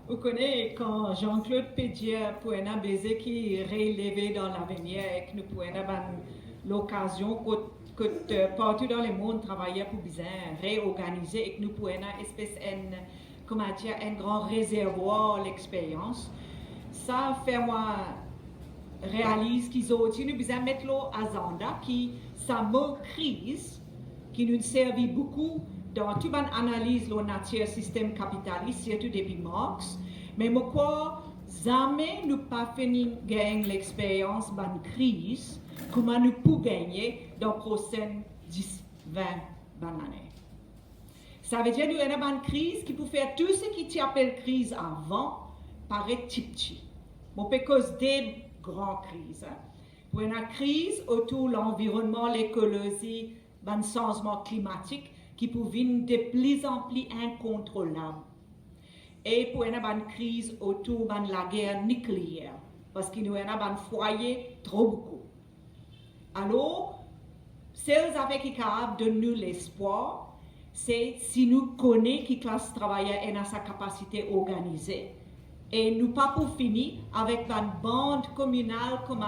Vous connaissez quand Jean-Claude Pédier pour un baiser qui relevé dans l'avenir et que nous pouvons avoir l'occasion que partout dans le monde travailler pour bien réorganiser et que nous pouvons avoir espèce comment dire, un grand réservoir l'expérience. Ça fait moi réalise qu'ils ont aussi nous besoin mettre l'agenda qui ça mot crise qui nous servi beaucoup dans toute une analyse de nature système capitaliste, surtout depuis Marx, mais moi, jamais nous pas fini gagner l'expérience d'une crise, comment nous pouvons gagner dans les prochaines 10, 20 années. Ça veut dire que nous avons une crise qui peut faire tout ce qui t'appelle crise avant, paraît petit. On peut cause des grandes crises. Pour une crise autour de l'environnement, l'écologie, le changement climatique, qui peut devenir de plus en plus incontrôlable. Et pour une crise autour de la guerre nucléaire, parce qu'il nous avons un foyer trop beaucoup. Alors, celles avec qui capable de nous l'espoir, c'est si nous connaissons qui classe travailleur et sa capacité organisée. Et nous pas pour finir avec une bande communale comme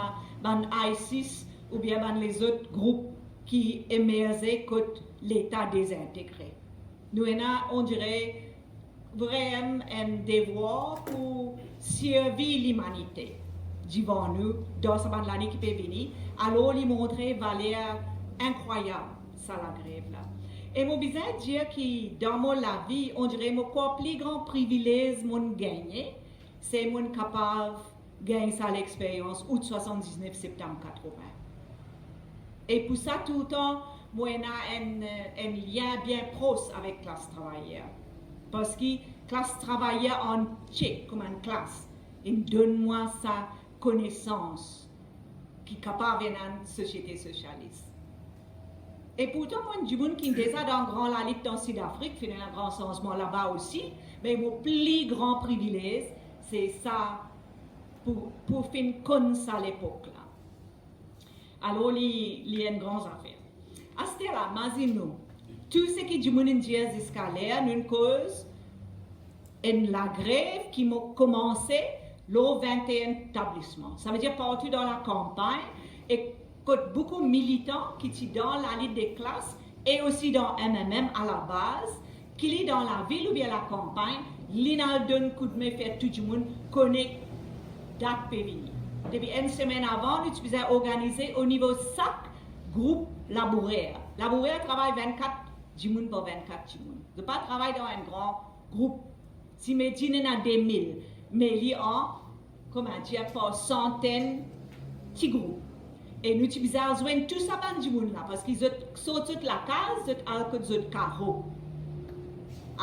ISIS ou bien les autres groupes qui émergeaient contre l'État désintégré. Nous avons, on dirait, vraiment un devoir pour servir l'humanité devant nous dans l'année qui peut venir. Alors, lui montrer valeur incroyable, ça la grève là. Et mon besoin de dire que dans mon la vie, on dirait mon plus grand privilège mon gagné, c'est mon capable de gagner ça l'expérience août 79 septembre 80. Et pour ça tout le temps, moi j'ai un lien bien proche avec la classe travailleur. Parce que la classe travailleur en tchèque comme une classe, il donne-moi sa connaissance qui est capable d'une société socialiste. Et pourtant, moi, du monde qui est déjà dans grand la lutte en Sud-Afrique, fait un grand changement là-bas aussi, mais mon plus grand privilège, c'est ça pour faire comme ça à l'époque là. Alors, il y a une grande affaire. À ce là, imaginez-nous, tout ce qui est du monde indien jusqu'à l'air, une cause, la grève qui a commencé le 21 établissement. Ça veut dire partout dans la campagne et beaucoup de militants qui sont dans la lutte des classes et aussi dans MMM à la base, qui est dans la ville ou bien la campagne, l'INAL donne coup de main faire tout le monde connaît date périni. Depuis une semaine avant, nous faisons organiser au niveau de chaque groupe labouraire. Labouraire travaille 24 du pour 24 du monde. Ne pas travailler dans un grand groupe. Si mes dîners à 2000, mais il y a, comment dire, par centaines de petits groupes. Et nous avons besoin de tout ça du monde là, parce qu'ils sortent toute la case, ils ont carreau.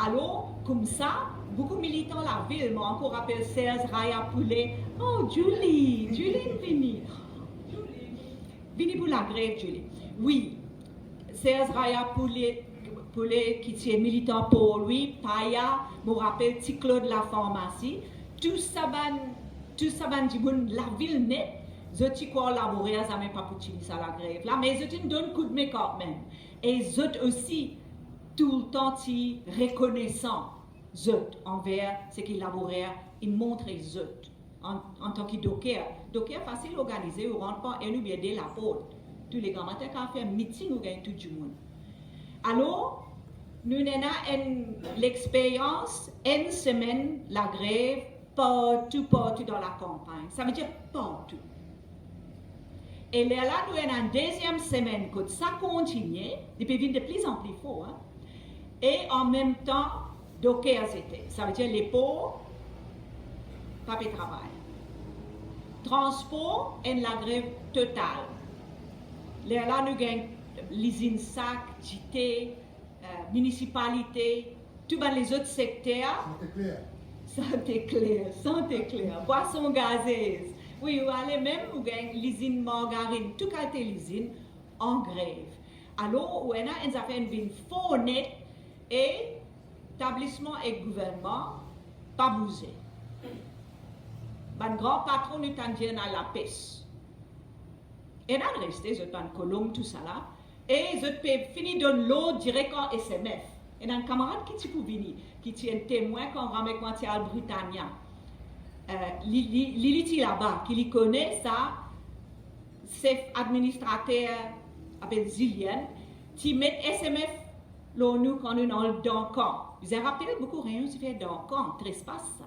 Alors, comme ça, beaucoup de militants de la ville m'ont encore rappelé Serge Raya Poulet. Oh, Julie vini. Vini pour la grève, Julie. Oui, Serge Raya Poulet qui est militant pour lui, Paya, me rappelle Claude la pharmacie. Tout ça, du monde, la ville nette. Je suis collaboré, ça même pas pour ça la grève là, mais je te donne coup de main quand même. Et je aussi tout le temps reconnaissant envers ce qu'ils laboraient, ils montrent en tant que docker. Docker facile organisé, on rentre pas et nous bien dès la porte. Tous les grands matins quand on fait un meeting, on gagne tout le monde. Alors, nous avons l'expérience, une semaine, la grève, partout dans la campagne. Ça veut dire partout. Et là, nous avons une deuxième semaine que ça continue, depuis de plus en plus fort. Hein? Et en même temps, docker c'était. Ça veut dire les pauvres, pas de travail. Transport et la grève totale. Là, nous avons l'usine SAC, JT, municipalité, tous les autres secteurs. Santé claire. Boisson gazeuse. Oui, vous allez même où l'usine margarine, tout cas l'usine en grève. Alors, on a une affaire une faux net et établissement et gouvernement pas bougé. Un grand patron nous tendait à la pêche. Et là, resté, je suis en Colombe, tout ça là. Et je peux finir de l'eau direct en SMF. Et un camarade qui est venu, qui est un témoin qu'on ramène quand il est à Britannia. L'île là-bas, qui lui connaît ça, c'est administrateur avec Zillian, qui met SMF l'ONU quand nous dans le camp. Vous avez rappelé beaucoup rien, c'est fait dans le camp, très espace ça.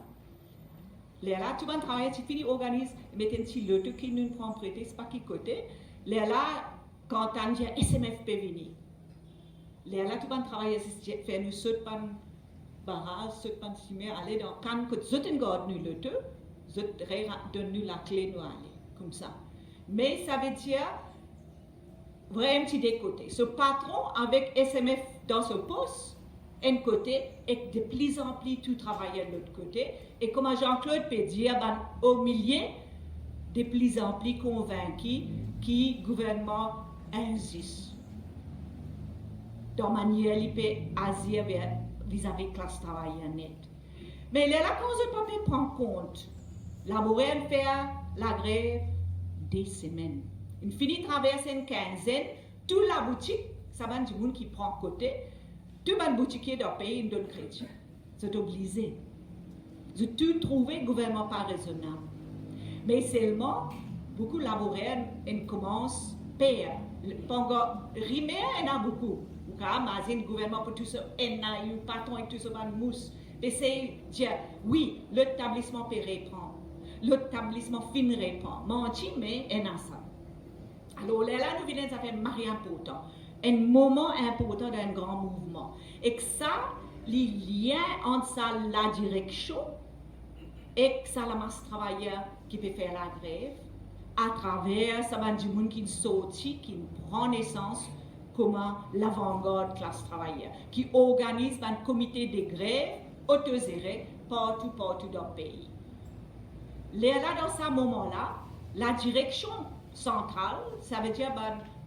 Là, tout le monde travaille, tu finis, organise, mettez un petit loto qui nous prend prêter, c'est pas qui côté. Là, quand on dit SMF peut venir. Là, tout le monde travaille, fait nous sauter par barrage, sauter par cimetière, aller dans quand que vous êtes garde nous loto, vous donne nous la clé, nous aller, comme ça. Mais ça veut dire, vraiment petit des côtés. Ce patron avec SMF dans ce poste, un côté, et de plus en plus tout travailler de l'autre côté. Et comme Jean-Claude peut dire, ben, au milieu, de plus en plus convaincus que le gouvernement insiste. Dans manière, il peut agir vis-à-vis de la classe travailleuse nette. Mais là, quand on ne peut pas prendre compte, la Montréal fait la grève des semaines. Il finit de traverser une quinzaine, toute la boutique, ça va du monde qui prend côté, tout le boutique dans le pays de chrétien. C'est obligé. Je tout trouvé le gouvernement pas raisonnable. Mais seulement, beaucoup de laboureurs commencent à payer. Pendant rimer, il y en a beaucoup. Mais le gouvernement pour tout ça, il y a eu patron et tout ça, mousse. Mais c'est dire, oui, l'établissement peut reprendre. L'établissement fin répond. Menti, mais il y a ça. Alors là, nous venons ça fait marrer important. Un moment important d'un grand mouvement. Et que ça, les liens entre ça, la direction, et que ça, la masse travailleur qui peut faire la grève, à travers ça va du monde qui sortit, qui prend naissance comme l'avant-garde classe travailleur, qui organise un comité de grève autogéré partout dans le pays. Là, dans ce moment-là, la direction centrale, ça veut dire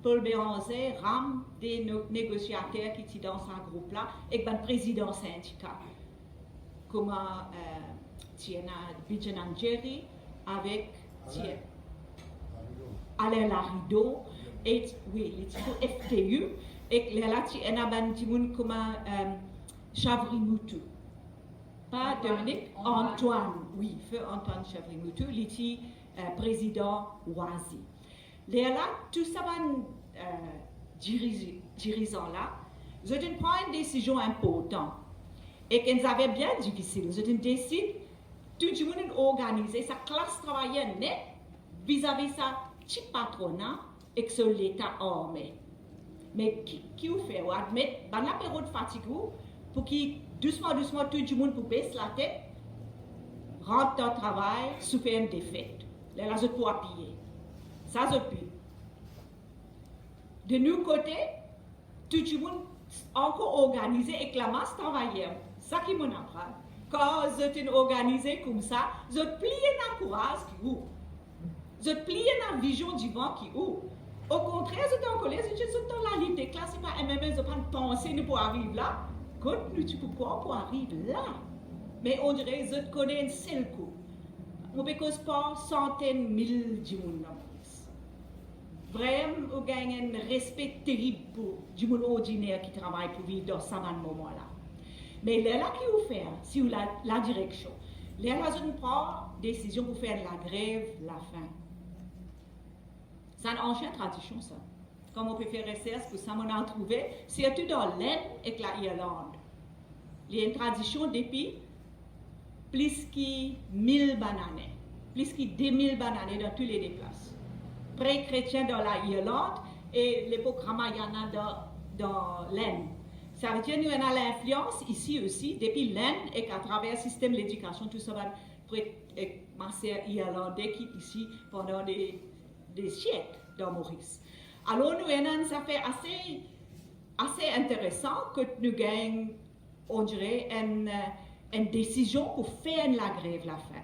Paul Béranger, rame des négociateurs qui sont dans ce groupe-là, et le président syndicat, comme Tiena Bidjanangeri, avec Alain Larido, et oui, les FTU, et là, il y a un petit monde comme Chavry-Moutou. Pas Dominique, Antoine, oui, feu Antoine Chavry-Moutou, il est président Oisi. Là, tout ça va dirigeant là, je prends une décision importante et qu'ils avaient bien difficile. Je décide, tout le monde organiser sa classe travailleuse nette vis-à-vis sa petit patronat et que l'État armé. Mais qui vous fait? Vous admettez, dans la période fatigue, pour qu'il doucement, tout le monde pour baisser la tête, rentre dans le travail, souffre une défaite. Là, je peux appuyer. Ça, je peux. De notre côté, tout le monde encore organisé avec la masse travailleuse. Ça qui m'en apprend. Quand je suis organisé comme ça, je plie dans le courage qui ouvre. Je plie dans la vision du vent qui ouvre. Au contraire, je suis en colère, je suis dans la lutte. Classe, c'est pas MMS, je ne pas penser pour arriver là. Continue, tu pourquoi pour arriver là? Mais on dirait que je connais un seul coup. On ne cause pas centaines, mille de monde. Vraiment, on gagne un respect terrible pour du monde ordinaire qui travaille pour vivre dans ce moment-là. Mais là, qui vous fait, si vous la direction, là, je prends décision pour faire la grève, la faim. C'est une ancienne tradition, ça. Comme on peut faire recherche, pour ça, on a trouvé, surtout dans l'Inde et l'Irlande. Il y a une tradition depuis plus que 1000 bananes, plus que 2000 bananes dans tous les déplaces. Pré-chrétiens dans l'Irlande et l'époque Ramayana dans l'Inde. Ça veut dire que nous avons l'influence ici aussi, depuis l'Inde et qu'à travers le système de l'éducation, tout ça va masser irlandais qui est ici pendant des siècles dans Maurice. Alors, nous avons ça fait assez intéressant que nous gagnons, on dirait, une décision pour faire la grève la faim.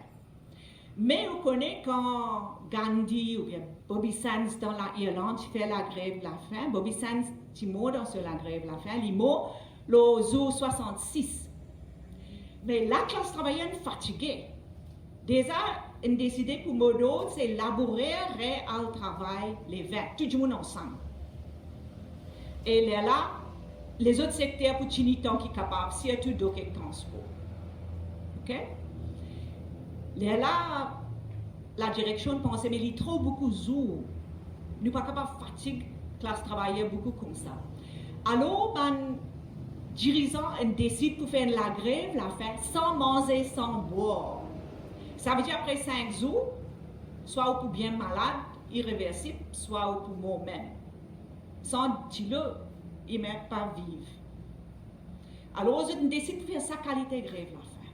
Mais on connaît quand Gandhi ou bien Bobby Sands dans l'Irlande fait la grève la faim, Bobby Sands est mort dans la grève la faim, il est mort le jour 66. Mais la classe travailleuse est fatiguée. Déjà, on a décidé pour Modo, c'est labourer au travail les 20, tout le monde ensemble. Et là, les autres secteurs pour tenir tant qui capable, surtout donc et transport. OK? Là, la direction pensait, mais il y a trop beaucoup de jours. Nous ne sommes pas capables de fatiguer la classe travailleur beaucoup comme ça. Alors, ben, dirigeant décide pour faire la grève, la faire sans manger, sans boire. Ça veut dire après 5 jours, soit pour bien malade, irréversible, soit pour mort même. Sans dire, il ne peut pas vivre. Alors, je décide de faire sa qualité de grève, la fin.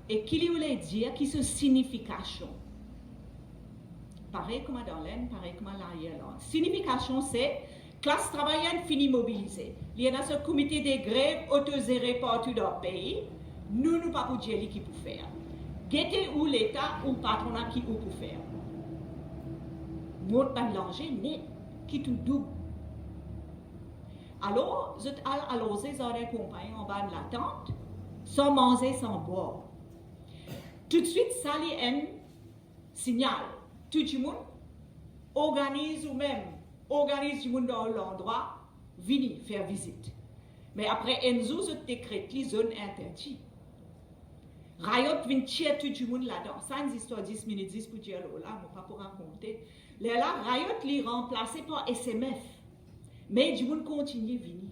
Et qu'il voulait dire, qui se signification. Pareil comme dans l'Inde, pareil comme l'Irlande. Signification, c'est classe travaillante finie mobilisée. Il y a ce comité de grève autogéré partout dans le pays. Nous ne pouvons pas dire qui peut faire. Guettez où l'État ou le patronat qui peut faire. Notre mélanger net, qui tout double. Alors, je suis allé aux compagnie en bas de la tente, sans manger, sans boire. Tout de suite, ça y est un signal. Tout le monde organise ou même organise du monde dans l'endroit, venez faire visite. Mais après, Enzo se décrète les zones interdites. Riot vient tirer tout le monde là-dedans. Ça, une histoire 10 minutes 10 pour dire là, on ne va pas pour raconter. Là, Riot les remplacé par SMF. Mais du monde continue à venir.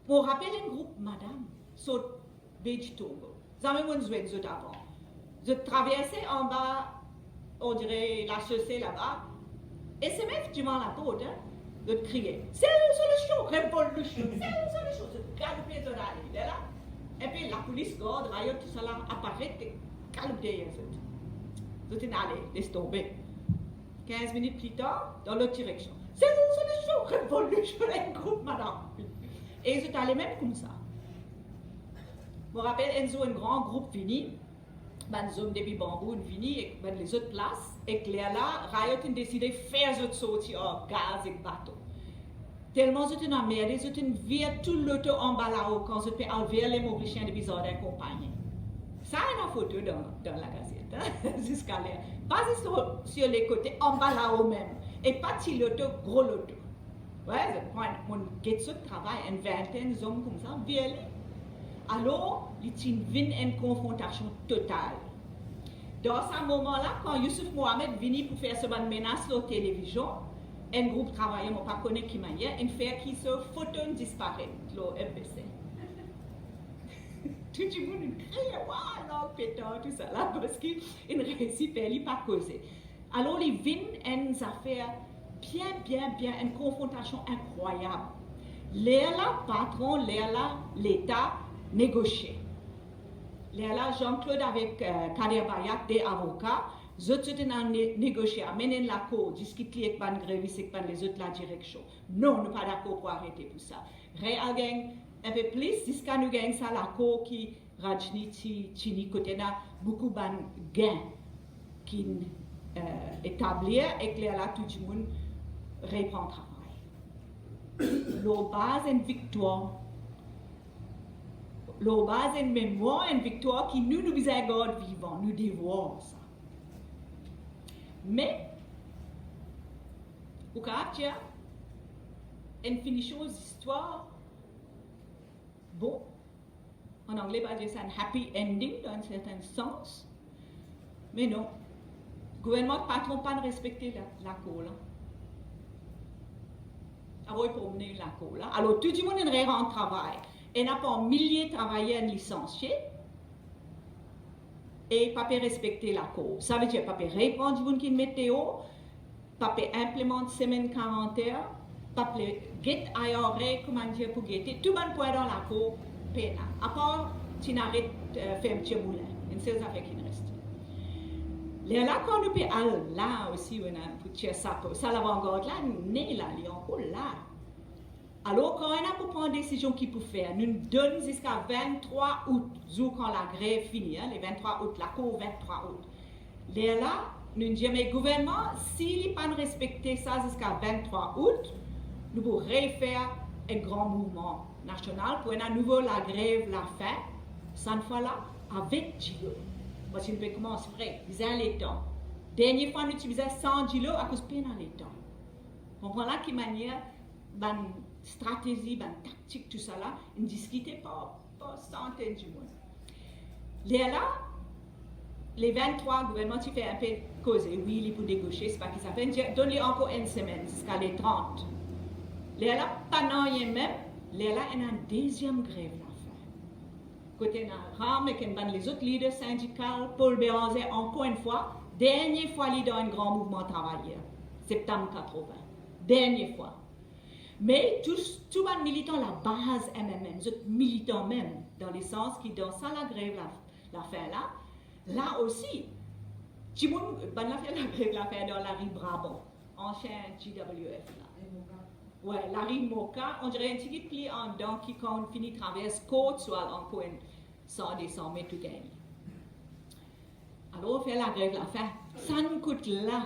Pour rappeler un groupe, madame, saute Beach Togo. Vous avez mon jouet avant. Je traversais en bas, on dirait la chaussée là-bas. SMF, tu m'en la porte, hein, de crier. C'est la solution, révolution, c'est la solution. Je calme les oreilles, là. Et puis la police, garde, Riot, tout ça là, apparaît, calme derrière eux. Je suis allé, laisse tomber. 15 minutes plus tard, dans l'autre direction. C'est la solution, révolution, un groupe, madame. Et je suis allé même comme ça. Je me rappelle, Enzo, un grand groupe fini. Ben, les hommes depuis Bambou sont venus et ben, les autres places. Et là, Riot a décidé de faire autres sorties en gaz et bateau. Tellement ils ont emmerdé, ils ont viré tout l'auto en bas là-haut quand ils ont enlevé les mobiliers de bizarre et compagnie. Ça, il y a une photo dans la gazette, hein, jusqu'à là. Pas sur les côtés, en bas là-haut même. Et pas petit l'auto, gros l'auto. Ouais, mon guet de travail, une vingtaine d'hommes comme ça, violés. Alors, il y a une confrontation totale. Dans ce moment-là, quand Youssouf Mohamed venu pour faire ce menace sur la télévision, un groupe travailleur, je ne sais pas qui manière, une fait qui se photo disparaît, le FBC. Tout le monde crie, waouh, non, pétard, tout ça là, parce qu'il ne réussit pas à causer. Alors, il vient une affaire bien, une confrontation incroyable. Là, patron, là, l'État, négocier. Là, Jean-Claude avec Kader Bayak, des avocats, ils ont négocié, amené la cour, discuter avec les grévistes et les autres la direction. Non, nous ne sommes pas d'accord pour arrêter tout ça. Réal gagne un peu plus, jusqu'à nous gagne ça, la cour qui Rajni, Chini, côté là, beaucoup de gains qui établir et que là, tout le monde reprend le travail. La base, une victoire. La base, une mémoire, une victoire qui nous garde vivants, nous dévorons ça. Mais, au cas où, une finition d'histoire, bon, en anglais, on va dire ça un happy ending dans un certain sens, mais non. Le gouvernement ne patron pas respecter la cour là. Alors, il faut mener la cour là. Alors, tout le monde est en travail. Il n'y a pas milliers de travailleurs licenciés et pas respecter la cour. Ça veut dire pas répondre du monde qui est météo, pas implémenter semaine 40 heures, pas get ailleurs comment dire pour guetter. Tout le monde peut dans la cour, pénal. À part tu n'arrêtes faire un petit moulin. Une seule affaire qui reste. Là, quand nous peut aller là aussi, pour tirer ça, ça l'avant-garde là, n'est là, il est encore là. Alors, quand on a pour prendre une décision qu'il peut faire, nous donnons jusqu'à 23 août, jour quand la grève finit, hein, les 23 août, la cour 23 août. Là, nous disons, mais le gouvernement, s'il n'est pas respecté ça jusqu'à 23 août, nous pourrons refaire un grand mouvement national pour à nouveau la grève, la fin, cette fois-là, avec Gilo. Parce qu'on peut commencer frais, ils ont les temps. Dernière fois, nous utilisons 100 Gilo à cause de les temps. Comprenez qui manière, ban stratégie, ban tactique, tout ça là, ils ne discutaient pas centaines du monde. Là, les 23 gouvernements, tu fais un peu causer, oui, il faut dégaucher, c'est pas qu'ils s'appellent, donne-les encore une semaine, jusqu'à les 30. Là, pendant y même, là, il y a une deuxième grève là. Côté Ram et les autres leaders syndicaux, Paul Béranger, encore une fois, dernière fois, il est dans un grand mouvement travailleur, septembre 80. Dernière fois. Mais tout les militants, la base MMM, les autres militants même, dans le sens qui, dans ça, la grève, la fin là aussi, tout le monde, la grève, la fin dans la rue Brabant, ancien GWF là. Ouais, la rue Moka, on dirait un petit pli en dents qui, quand on finit traverse côte, soit encore une 100 mètres tout gagne. Alors, on fait la grève, la fin. Ça nous coûte là.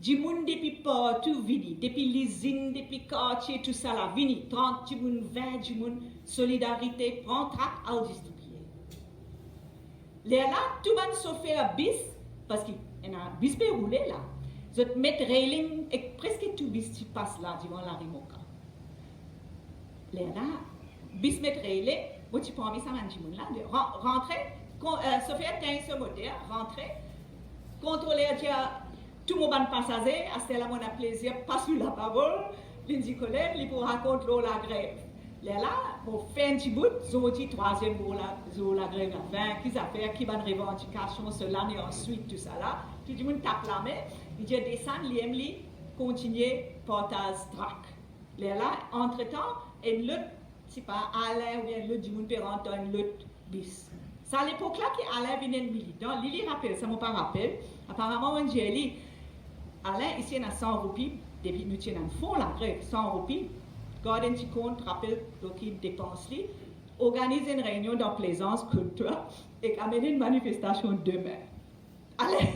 Du monde depuis partout, vini. Depuis l'usine, depuis quartier, tout ça là, vini. 30 du monde, 20 du monde, solidarité, prend trac à distribuer. Là, tout le monde se fait un bis, parce qu'il y a un bis roulé là. Je vais mettre railing et presque tout bis qui passe là devant la Rimoka. Là, bis mettre railing, vous tu prends ça man là, rentrer, Sophia tient ce modèle, rentrer, contrôler tout le monde passager, à ce là mon plaisir, passe la parole, Lindsay Colette, il pour raconter la grève. Là, pour faire un petit bout, ils troisième jour la grève la fin, qui s'appelle, qui va une revendication, cela, et ensuite tout ça là, tout le monde tape la main. Il dit descendre, l'IMLI, continuer, portage, track. Là, entre-temps, une lutte, c'est pas Alain ou bien lutte du monde pérant, une lutte bis. C'est à l'époque là qu'Alain venait de militant. Lili rappelle, ça m'a pas rappelé. Apparemment, on dit, Alain, ici, il y a 100 roupies, depuis nous tenons fond la grève, 100 roupies. Garde un petit compte, rappelle, donc il dépense lui. Organise une réunion dans Plaisance, culture, et amène une manifestation demain. Allez,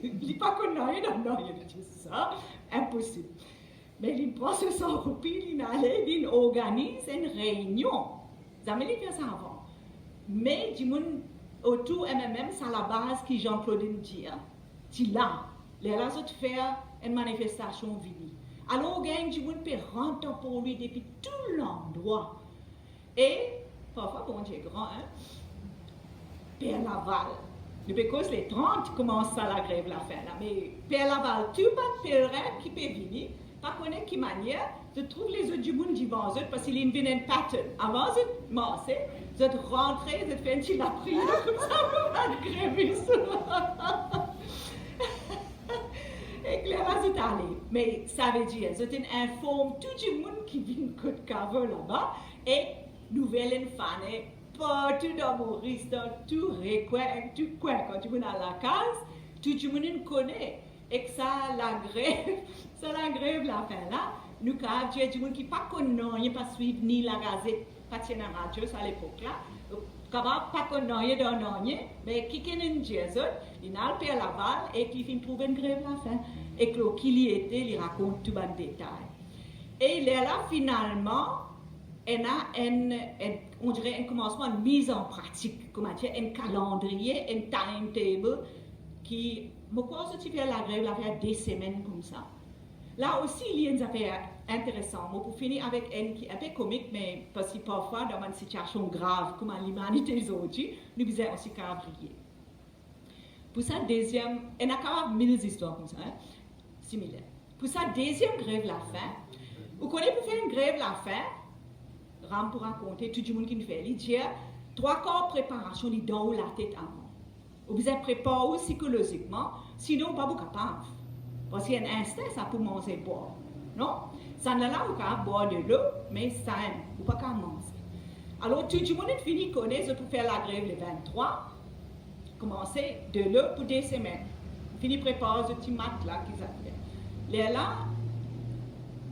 il n'est pas connu, non, il dit ça, impossible. Mais il pense que son roupies, il organise une réunion. Vous avez fait ça avant. Mais du monde autour MMM, c'est la base qui Jean-Claude dit. Tu là, les autres faire une manifestation vini. Alors, on gagne du monde peut rentrer pour lui depuis tout l'endroit. Et, parfois, bon Dieu grand, hein, Père Laval. Depuis que les 30 commencent à la grève la fin là. Mais Père Laval, tout le pèlerin qui peut venir, pas connaître qui manière, je trouve les autres du monde devant eux parce qu'il y a une pattern. Avant de marcher, je rentrer, je fais un petit la prière, comme ça, vous pas gréver ça. Et Clément est allé. Mais ça veut dire, je informe tout le monde qui vient de Côte Carver là-bas et nouvelle fanée. Partout dans Maurice, dans tout coin, quand tu vas dans la case, tout le monde connaît. Et que ça, la grève, la fin là, nous avons des gens qui ne connaissent pas suivre ni la gazette, pas de la radio, à l'époque là, capable pas connaître dans rien, mais qui connaissent des gens, ils n'ont pas Laval et qui finissent trouver une grève la fin. Et que qui y était, ils racontent tout le détail. Et là, finalement, on a on dirait un commencement de mise en pratique, comment dire, un calendrier, un timetable qui, pourquoi se fait la grève, la faire des semaines comme ça. Là aussi, il y a une affaire intéressante. Pour finir avec un qui est un peu comique, mais parce que parfois, dans une situation grave, comme l'humanité aujourd'hui, nous faisons aussi cabrier. Pour sa deuxième, on a quand même 1000 histoires comme ça, hein, similaires. Pour sa deuxième grève la fin, vous connaissez pour faire une grève la fin, Ram pour raconter, tout le monde qui nous fait, il dit 3 quarts préparation, il donne la tête avant. Vous êtes préparé psychologiquement, sinon pas vous capable. Parce qu'il y a un instinct, ça pour manger boire. Non? Ça ne là, vous pouvez boire de l'eau, mais ça vous pas qu'à manger. Alors tout le monde est fini, connaît, je peux faire la grève le 23, commencer de l'eau pour des semaines. Fini préparer ce petit mat là qu'ils appellent. Là,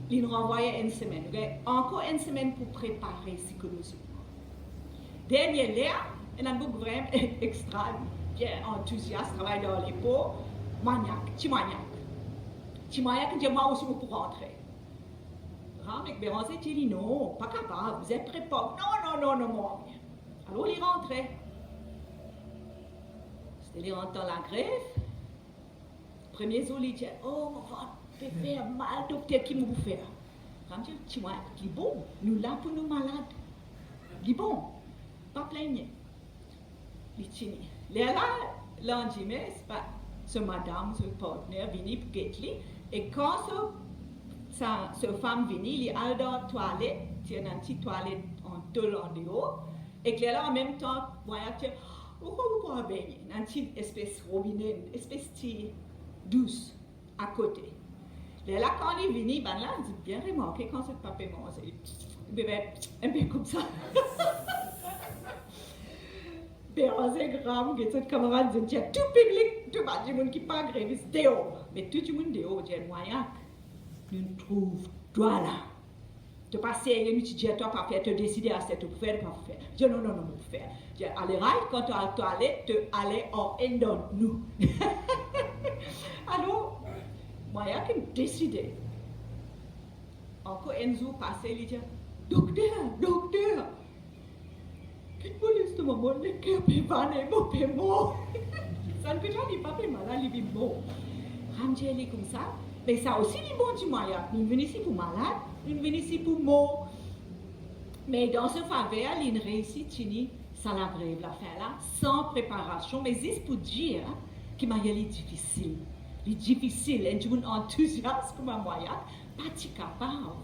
ils nous renvoyaient une semaine. Encore une semaine pour préparer psychologiquement. Dernier là, il y a un beaucoup vraiment extra, bien enthousiaste, travaille dans les pots, maniaque, petit maniaque. Petit maniaque, dit moi aussi pour rentrer. Ram avec Béranger dit non, pas capable, vous êtes préparé. Non, moi. Alors il rentrait. C'était les rentrent dans la grève. Premier jour, il dit oh, peut faire mal, docteur, qui m'a fait. Quand je dis, il est bon, nous là pour nous malades. Il est bon, pas plaigner. Il est chini. Là, lundi, mais c'est pas ce madame, ce partenaire, venu pour Gately. Et quand cette femme vient, il est allé dans la toilette, il y a une petite toilette en tôle en dehors. Et que là, en même temps, moi, je dis, pourquoi vous pouvez baigner? Une petite espèce robinet, une espèce douce à côté. Là, quand il est venu, ben là, j'ai bien remarqué quand ce papa mange, il buvait un peu comme ça. Ben, on s'est grave, que cette camarade dit, tout public, tout le monde qui pas gréviste, dehors. Mais tout le monde dehors, j'ai un moyen. Nous trouvons toi là. Tu passes et nous dis, toi pas faire, te décider à ce que tu peux faire, pas faire. Je dis, non, pour faire. Je dis, allez, quand tu as la toilette, tu allais en endon, nous. Alors, moi, il y a qui me décider. Encore Enzo passait, il dit, docteur, qu'est-ce que tu m'as dit, que tu vas pas mort. Ça ne peut pas être malade, il est mort. Ramjeli comme ça. Mais ça aussi, les bons du moyen. Nous venons ici pour malade, nous venons ici pour mort. Mais dans ce faveur, il réussit, ça la grève, la fin là, sans préparation. Mais c'est pour dire que c'est difficile. C'est difficile, et tu es enthousiaste comme un moyen, pas capable.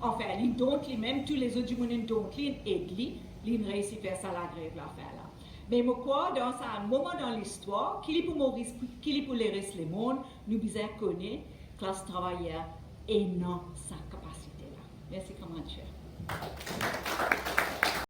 Enfin, il donne lui-même, tous les autres du monde donc il aide lui, il réussit à faire ça la grève, la fin là. Mais moi, quoi, dans un moment dans l'histoire, qu'il est pour Maurice, qu'il est pour les restes du monde, nous devons connaître classe travailleur et non sa capacité là. Merci, comment cher.